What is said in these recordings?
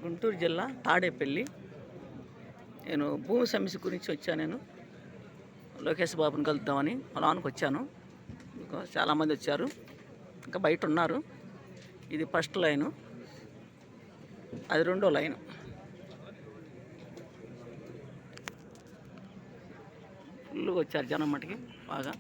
గుంటూరు జిల్లా తాడేపల్లి. నేను భూమి సమస్య గురించి వచ్చాను. నేను లోకేష్ బాబుని కలుద్దామని పొలానికి వచ్చాను. చాలామంది వచ్చారు, ఇంకా బయట ఉన్నారు. ఇది ఫస్ట్ లైను, అది రెండో లైను. ఫుల్గా వచ్చారు జనం మటుకి బాగా.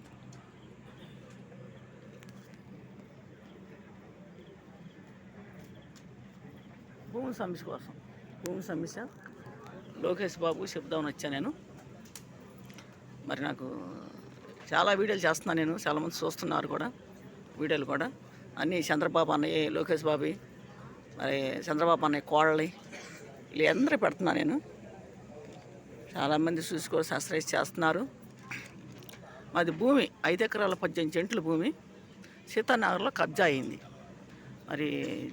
భూమి సమస్య కోసం, భూమి సమస్య లోకేష్ బాబు చెప్దామని వచ్చాను నేను. మరి నాకు చాలా వీడియోలు చేస్తున్నాను నేను, చాలామంది చూస్తున్నారు కూడా వీడియోలు కూడా. అన్నీ చంద్రబాబు అన్నయ్య, లోకేష్ బాబు, మరి చంద్రబాబు అన్నయ్య కోళ్ళి, వీళ్ళందరూ పెడుతున్నాను నేను. చాలామంది చూసి కూడా సబ్స్క్రైబ్ చేస్తున్నారు. మాది భూమి 5 ఎకరాల 18 సెంట్ల భూమి సీతానగర్లో కబ్జా అయింది. మరి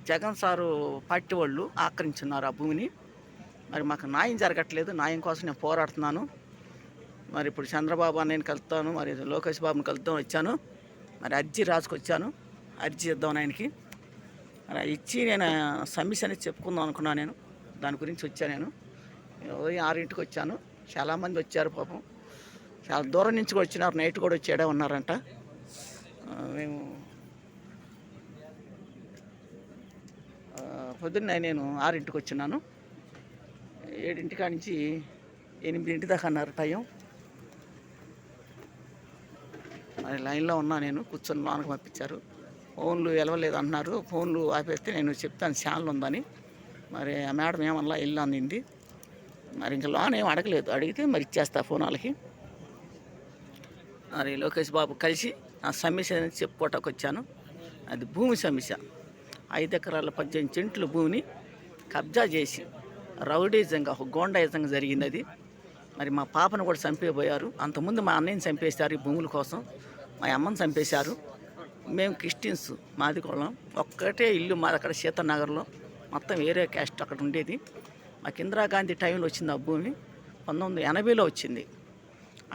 జగన్ సారు పార్టీ వాళ్ళు ఆక్రమించున్నారు ఆ భూమిని. మరి మాకు న్యాయం జరగట్లేదు, న్యాయం కోసం నేను పోరాడుతున్నాను. మరి ఇప్పుడు చంద్రబాబు అన్నయ్యని కలుస్తాను, మరి లోకేష్ బాబుని కలుద్దాం వచ్చాను. మరి అర్జీ రాసుకొచ్చాను, అర్జీ ఇద్దామని ఆయనకి. మరి ఇచ్చి నేను సమస్య అనేది చెప్పుకుందాం అనుకున్నాను నేను. దాని గురించి వచ్చాను నేను. 6ంటికి వచ్చాను. చాలామంది వచ్చారు పాపం, చాలా దూరం నుంచి కూడా వచ్చినారు. నైట్ కూడా వచ్చేడే ఉన్నారంట. మేము పొద్దున్నే నేను 6ంటికి వచ్చినాను. 7 కాడ నుంచి 8 దాకా అన్నారు టైం. మరి లైన్లో ఉన్నా నేను, కూర్చొని లోనకు పంపించారు. ఫోన్లు ఎలవలేదు అంటున్నారు. ఫోన్లు ఆపేస్తే నేను చెప్తాను ఛానల్ ఉందని. మరి ఆ మేడం ఏమన్నా ఇల్లు అందింది. మరి ఇంకా లోన్ ఏం అడగలేదు, అడిగితే మరి ఇచ్చేస్తా ఫోన్ వాళ్ళకి. మరి లోకేష్ బాబు కలిసి నా సమస్య అనేది చెప్పుకోవటానికి వచ్చాను. అది భూమి సమస్య. 5 ఎకరాల 18 సెంట్ల భూమిని కబ్జా చేసి రౌడీజంగా, ఒక గోండాయిజంగా జరిగింది అది. మరి మా పాపను కూడా చంపేయబోయారు. అంతకుముందు మా అన్నయ్యని చంపేశారు ఈ భూముల కోసం. మా అమ్మని చంపేశారు. మేము క్రిస్టియన్స్, మాది కులం. ఒక్కటే ఇల్లు మాది అక్కడ సీతానగర్లో. మొత్తం వేరే క్యాస్ట్ అక్కడ ఉండేది. మాకు ఇందిరాగాంధీ టైంలో వచ్చింది ఆ భూమి. 1980లో వచ్చింది.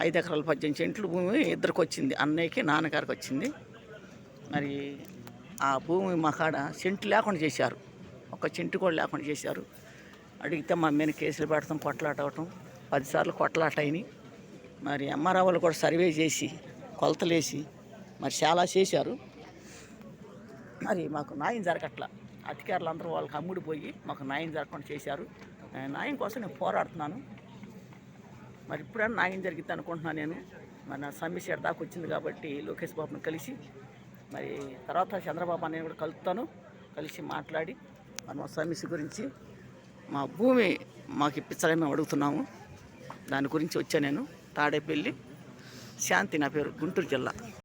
5 ఎకరాల 18 సెంట్ల భూమి ఇద్దరికి వచ్చింది, అన్నయ్యకి నాన్నగారికి వచ్చింది. మరి ఆ భూమి మా కాడ సెంటు లేకుండా చేశారు, ఒక సెంటు కూడా లేకుండా చేశారు. అడిగితే మా మీద కేసులు పెడతాం, కొట్లాట అవటం, 10 సార్లు కొట్లాట అయినాయి. మరి ఎంఆర్ఓలు కూడా సర్వే చేసి కొలతలేసి మరి చాలా చేశారు. మరి మాకు న్యాయం జరగట్లా. అధికారులు అందరూ వాళ్ళకి అమ్ముడిపోయి మాకు న్యాయం జరగకుండా చేశారు. న్యాయం కోసం నేను పోరాడుతున్నాను. మరి ఇప్పుడైనా న్యాయం జరిగిద్ది అనుకుంటున్నాను నేను. మరి నా సమస్య దాకా వచ్చింది కాబట్టి లోకేష్ బాబుని కలిసి, మరి తర్వాత చంద్రబాబు అన్నయ్య కూడా కలుపుతాను. కలిసి మాట్లాడి మరి మా సమస్య గురించి, మా భూమి మాకు ఇప్పించాలని మేము అడుగుతున్నాము. దాని గురించి వచ్చా నేను. తాడేపల్లి శాంతి నా పేరు, గుంటూరు జిల్లా.